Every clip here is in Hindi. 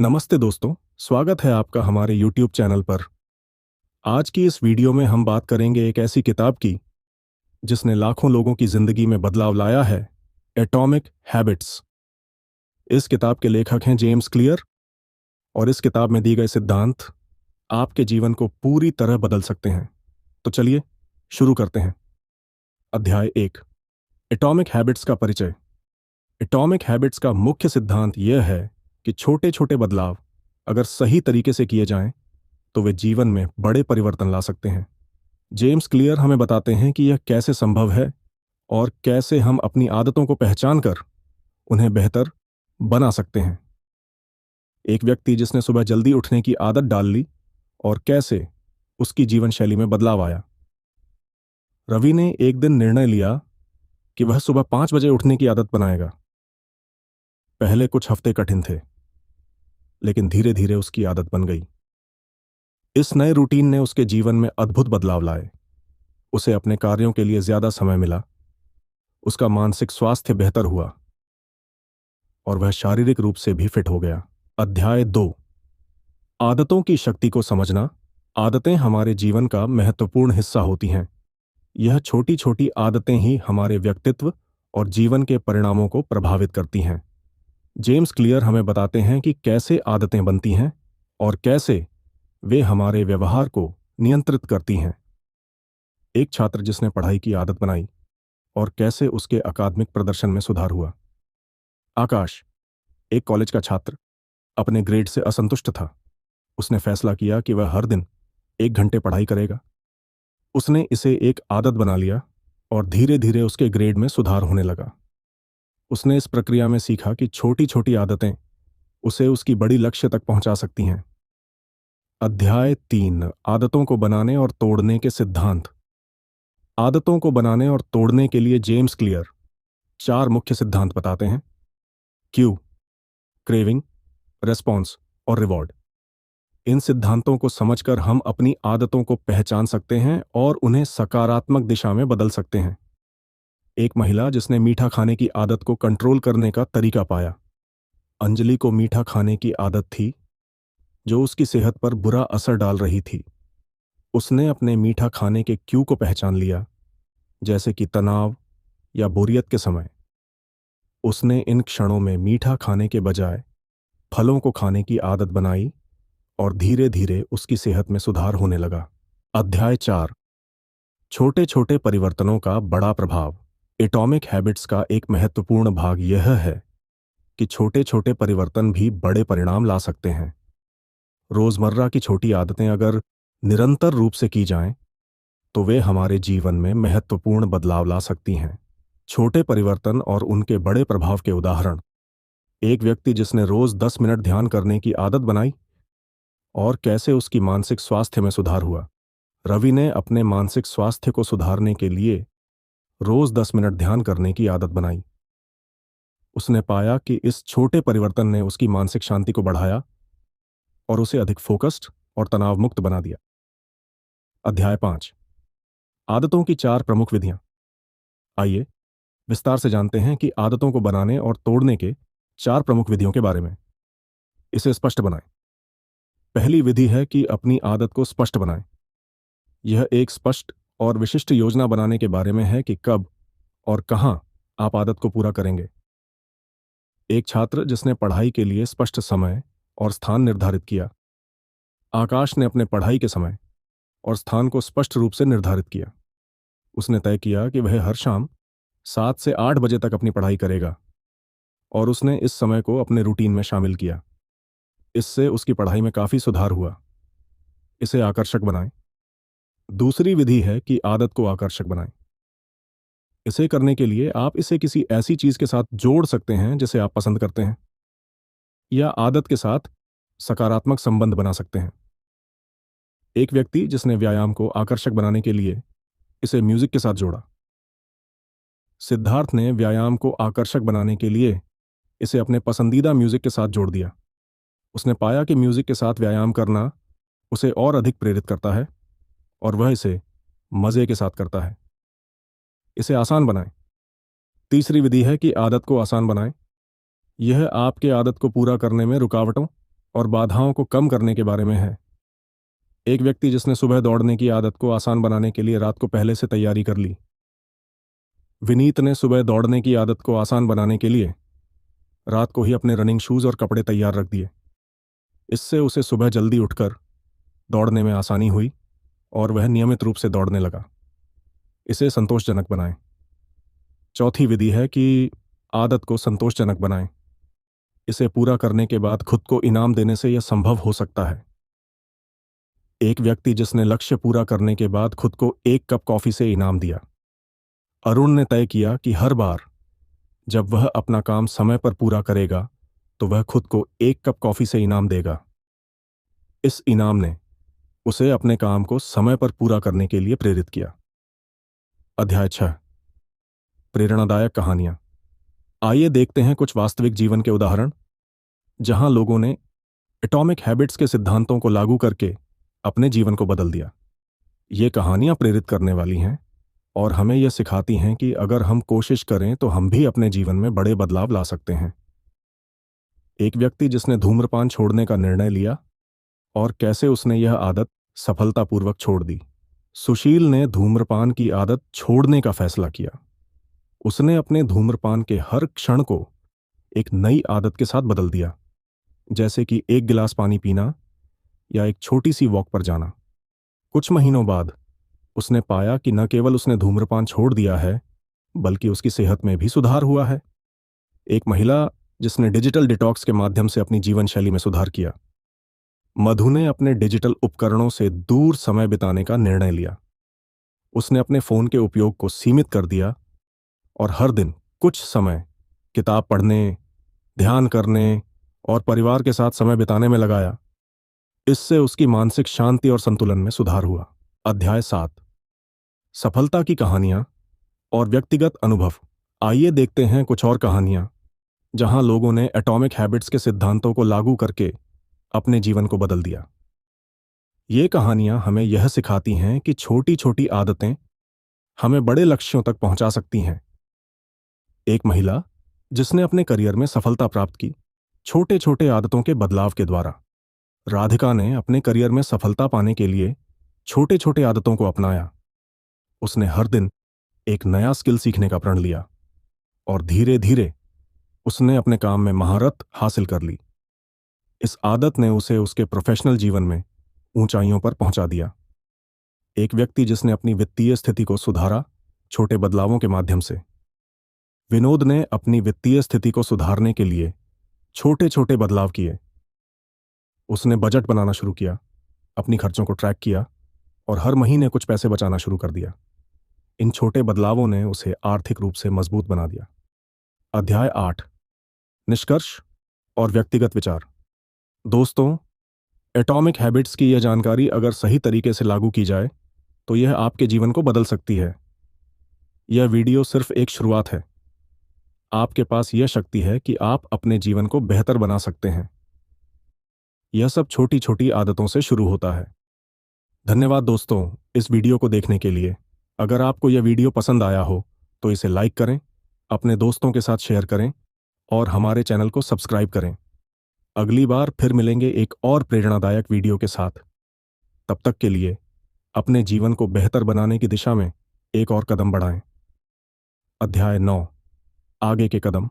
नमस्ते दोस्तों, स्वागत है आपका हमारे YouTube चैनल पर। आज की इस वीडियो में हम बात करेंगे एक ऐसी किताब की जिसने लाखों लोगों की जिंदगी में बदलाव लाया है, एटॉमिक हैबिट्स। इस किताब के लेखक हैं जेम्स क्लियर और इस किताब में दी गए सिद्धांत आपके जीवन को पूरी तरह बदल सकते हैं। तो चलिए शुरू करते हैं। अध्याय 1, एटॉमिक हैबिट्स का परिचय। एटॉमिक हैबिट्स का मुख्य सिद्धांत यह है कि छोटे छोटे बदलाव अगर सही तरीके से किए जाएं तो वे जीवन में बड़े परिवर्तन ला सकते हैं। जेम्स क्लियर हमें बताते हैं कि यह कैसे संभव है और कैसे हम अपनी आदतों को पहचान कर उन्हें बेहतर बना सकते हैं। एक व्यक्ति जिसने सुबह जल्दी उठने की आदत डाल ली और कैसे उसकी जीवन शैली में बदलाव आया। रवि ने एक दिन निर्णय लिया कि वह सुबह 5 बजे उठने की आदत बनाएगा। पहले कुछ हफ्ते कठिन थे, लेकिन धीरे धीरे उसकी आदत बन गई। इस नए रूटीन ने उसके जीवन में अद्भुत बदलाव लाए। उसे अपने कार्यों के लिए ज्यादा समय मिला, उसका मानसिक स्वास्थ्य बेहतर हुआ और वह शारीरिक रूप से भी फिट हो गया। अध्याय 2, आदतों की शक्ति को समझना। आदतें हमारे जीवन का महत्वपूर्ण हिस्सा होती हैं। यह छोटी छोटी आदतें ही हमारे व्यक्तित्व और जीवन के परिणामों को प्रभावित करती हैं। जेम्स क्लियर हमें बताते हैं कि कैसे आदतें बनती हैं और कैसे वे हमारे व्यवहार को नियंत्रित करती हैं। एक छात्र जिसने पढ़ाई की आदत बनाई और कैसे उसके अकादमिक प्रदर्शन में सुधार हुआ। आकाश, एक कॉलेज का छात्र, अपने ग्रेड से असंतुष्ट था। उसने फैसला किया कि वह हर दिन 1 घंटे पढ़ाई करेगा। उसने इसे एक आदत बना लिया और धीरे धीरे उसके ग्रेड में सुधार होने लगा। उसने इस प्रक्रिया में सीखा कि छोटी छोटी आदतें उसे उसकी बड़ी लक्ष्य तक पहुंचा सकती हैं। अध्याय 3, आदतों को बनाने और तोड़ने के सिद्धांत। आदतों को बनाने और तोड़ने के लिए जेम्स क्लियर 4 मुख्य सिद्धांत बताते हैं। क्यू, क्रेविंग, रेस्पॉन्स और रिवॉर्ड। इन सिद्धांतों को समझकर हम अपनी आदतों को पहचान सकते हैं और उन्हें सकारात्मक दिशा में बदल सकते हैं। एक महिला जिसने मीठा खाने की आदत को कंट्रोल करने का तरीका पाया। अंजलि को मीठा खाने की आदत थी जो उसकी सेहत पर बुरा असर डाल रही थी। उसने अपने मीठा खाने के क्यू को पहचान लिया, जैसे कि तनाव या बोरियत के समय। उसने इन क्षणों में मीठा खाने के बजाय फलों को खाने की आदत बनाई और धीरे धीरे उसकी सेहत में सुधार होने लगा। अध्याय 4, छोटे छोटे परिवर्तनों का बड़ा प्रभाव। एटॉमिक हैबिट्स का एक महत्वपूर्ण भाग यह है कि छोटे छोटे परिवर्तन भी बड़े परिणाम ला सकते हैं। रोजमर्रा की छोटी आदतें अगर निरंतर रूप से की जाएं, तो वे हमारे जीवन में महत्वपूर्ण बदलाव ला सकती हैं। छोटे परिवर्तन और उनके बड़े प्रभाव के उदाहरण। एक व्यक्ति जिसने रोज 10 मिनट ध्यान करने की आदत बनाई और कैसे उसकी मानसिक स्वास्थ्य में सुधार हुआ। रवि ने अपने मानसिक स्वास्थ्य को सुधारने के लिए रोज 10 मिनट ध्यान करने की आदत बनाई। उसने पाया कि इस छोटे परिवर्तन ने उसकी मानसिक शांति को बढ़ाया और उसे अधिक फोकस्ड और तनाव मुक्त बना दिया। अध्याय 5, आदतों की 4 प्रमुख विधियां। आइए विस्तार से जानते हैं कि आदतों को बनाने और तोड़ने के 4 प्रमुख विधियों के बारे में। इसे स्पष्ट बनाएं। पहली विधि है कि अपनी आदत को स्पष्ट बनाएं। यह एक स्पष्ट और विशिष्ट योजना बनाने के बारे में है कि कब और कहां आप आदत को पूरा करेंगे। एक छात्र जिसने पढ़ाई के लिए स्पष्ट समय और स्थान निर्धारित किया। आकाश ने अपने पढ़ाई के समय और स्थान को स्पष्ट रूप से निर्धारित किया। उसने तय किया कि वह हर शाम 7 से 8 बजे तक अपनी पढ़ाई करेगा और उसने इस समय को अपने रूटीन में शामिल किया। इससे उसकी पढ़ाई में काफी सुधार हुआ। इसे आकर्षक बनाएं। दूसरी विधि है कि आदत को आकर्षक बनाएं। इसे करने के लिए आप इसे किसी ऐसी चीज के साथ जोड़ सकते हैं जिसे आप पसंद करते हैं, या आदत के साथ सकारात्मक संबंध बना सकते हैं। एक व्यक्ति जिसने व्यायाम को आकर्षक बनाने के लिए इसे म्यूजिक के साथ जोड़ा। सिद्धार्थ ने व्यायाम को आकर्षक बनाने के लिए इसे अपने पसंदीदा म्यूजिक के साथ जोड़ दिया। उसने पाया कि म्यूजिक के साथ व्यायाम करना उसे और अधिक प्रेरित करता है और वह इसे मजे के साथ करता है। इसे आसान बनाएं। तीसरी विधि है कि आदत को आसान बनाएं। यह आपके आदत को पूरा करने में रुकावटों और बाधाओं को कम करने के बारे में है। एक व्यक्ति जिसने सुबह दौड़ने की आदत को आसान बनाने के लिए रात को पहले से तैयारी कर ली। विनीत ने सुबह दौड़ने की आदत को आसान बनाने के लिए रात को ही अपने रनिंग शूज और कपड़े तैयार रख दिए। इससे उसे सुबह जल्दी उठकर दौड़ने में आसानी हुई और वह नियमित रूप से दौड़ने लगा। इसे संतोषजनक बनाएं। चौथी विधि है कि आदत को संतोषजनक बनाएं। इसे पूरा करने के बाद खुद को इनाम देने से यह संभव हो सकता है। एक व्यक्ति जिसने लक्ष्य पूरा करने के बाद खुद को 1 कप कॉफी से इनाम दिया। अरुण ने तय किया कि हर बार जब वह अपना काम समय पर पूरा करेगा तो वह खुद को 1 कप कॉफी से इनाम देगा। इस इनाम ने उसे अपने काम को समय पर पूरा करने के लिए प्रेरित किया। अध्याय 6, प्रेरणादायक कहानियां। आइए देखते हैं कुछ वास्तविक जीवन के उदाहरण जहां लोगों ने एटॉमिक हैबिट्स के सिद्धांतों को लागू करके अपने जीवन को बदल दिया। ये कहानियां प्रेरित करने वाली हैं और हमें यह सिखाती हैं कि अगर हम कोशिश करें तो हम भी अपने जीवन में बड़े बदलाव ला सकते हैं। एक व्यक्ति जिसने धूम्रपान छोड़ने का निर्णय लिया और कैसे उसने यह आदत सफलतापूर्वक छोड़ दी। सुशील ने धूम्रपान की आदत छोड़ने का फैसला किया। उसने अपने धूम्रपान के हर क्षण को एक नई आदत के साथ बदल दिया, जैसे कि 1 गिलास पानी पीना या एक छोटी सी वॉक पर जाना। कुछ महीनों बाद उसने पाया कि न केवल उसने धूम्रपान छोड़ दिया है बल्कि उसकी सेहत में भी सुधार हुआ है। एक महिला जिसने डिजिटल डिटॉक्स के माध्यम से अपनी जीवन शैली में सुधार किया। मधु ने अपने डिजिटल उपकरणों से दूर समय बिताने का निर्णय लिया। उसने अपने फोन के उपयोग को सीमित कर दिया और हर दिन कुछ समय किताब पढ़ने, ध्यान करने और परिवार के साथ समय बिताने में लगाया। इससे उसकी मानसिक शांति और संतुलन में सुधार हुआ। अध्याय 7, सफलता की कहानियां और व्यक्तिगत अनुभव। आइए देखते हैं कुछ और कहानियां जहां लोगों ने एटॉमिक हैबिट्स के सिद्धांतों को लागू करके अपने जीवन को बदल दिया। ये कहानियां हमें यह सिखाती हैं कि छोटी छोटी आदतें हमें बड़े लक्ष्यों तक पहुंचा सकती हैं। एक महिला जिसने अपने करियर में सफलता प्राप्त की छोटे छोटे आदतों के बदलाव के द्वारा। राधिका ने अपने करियर में सफलता पाने के लिए छोटे छोटे आदतों को अपनाया। उसने हर दिन एक नया स्किल सीखने का प्रण लिया और धीरे धीरे उसने अपने काम में महारत हासिल कर ली। इस आदत ने उसे उसके प्रोफेशनल जीवन में ऊंचाइयों पर पहुंचा दिया। एक व्यक्ति जिसने अपनी वित्तीय स्थिति को सुधारा छोटे बदलावों के माध्यम से। विनोद ने अपनी वित्तीय स्थिति को सुधारने के लिए छोटे छोटे बदलाव किए। उसने बजट बनाना शुरू किया, अपनी खर्चों को ट्रैक किया और हर महीने कुछ पैसे बचाना शुरू कर दिया। इन छोटे बदलावों ने उसे आर्थिक रूप से मजबूत बना दिया। अध्याय 8, निष्कर्ष और व्यक्तिगत विचार। दोस्तों, एटॉमिक हैबिट्स की यह जानकारी अगर सही तरीके से लागू की जाए तो यह आपके जीवन को बदल सकती है। यह वीडियो सिर्फ एक शुरुआत है। आपके पास यह शक्ति है कि आप अपने जीवन को बेहतर बना सकते हैं। यह सब छोटी छोटी आदतों से शुरू होता है। धन्यवाद दोस्तों इस वीडियो को देखने के लिए। अगर आपको यह वीडियो पसंद आया हो तो इसे लाइक करें, अपने दोस्तों के साथ शेयर करें और हमारे चैनल को सब्सक्राइब करें। अगली बार फिर मिलेंगे एक और प्रेरणादायक वीडियो के साथ। तब तक के लिए अपने जीवन को बेहतर बनाने की दिशा में एक और कदम बढ़ाएं। अध्याय 9, आगे के कदम।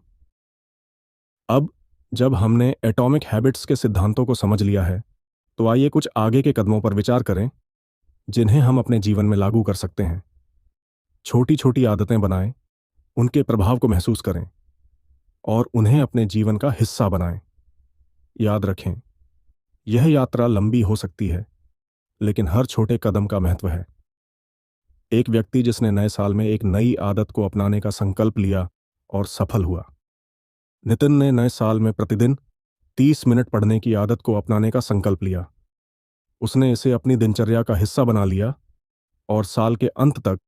अब जब हमने एटॉमिक हैबिट्स के सिद्धांतों को समझ लिया है तो आइए कुछ आगे के कदमों पर विचार करें जिन्हें हम अपने जीवन में लागू कर सकते हैं। छोटी छोटी आदतें बनाएं, उनके प्रभाव को महसूस करें और उन्हें अपने जीवन का हिस्सा बनाएं। याद रखें, यह यात्रा लंबी हो सकती है लेकिन हर छोटे कदम का महत्व है। एक व्यक्ति जिसने नए साल में एक नई आदत को अपनाने का संकल्प लिया और सफल हुआ। नितिन ने नए साल में प्रतिदिन 30 मिनट पढ़ने की आदत को अपनाने का संकल्प लिया। उसने इसे अपनी दिनचर्या का हिस्सा बना लिया और साल के अंत तक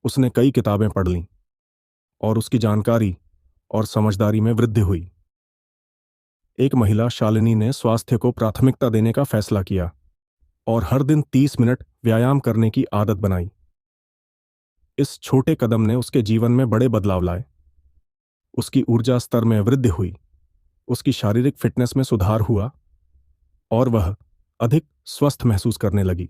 उसने कई किताबें पढ़ लीं और उसकी जानकारी और समझदारी में वृद्धि हुई। एक महिला शालिनी ने स्वास्थ्य को प्राथमिकता देने का फैसला किया और हर दिन 30 मिनट व्यायाम करने की आदत बनाई। इस छोटे कदम ने उसके जीवन में बड़े बदलाव लाए। उसकी ऊर्जा स्तर में वृद्धि हुई, उसकी शारीरिक फिटनेस में सुधार हुआ और वह अधिक स्वस्थ महसूस करने लगी।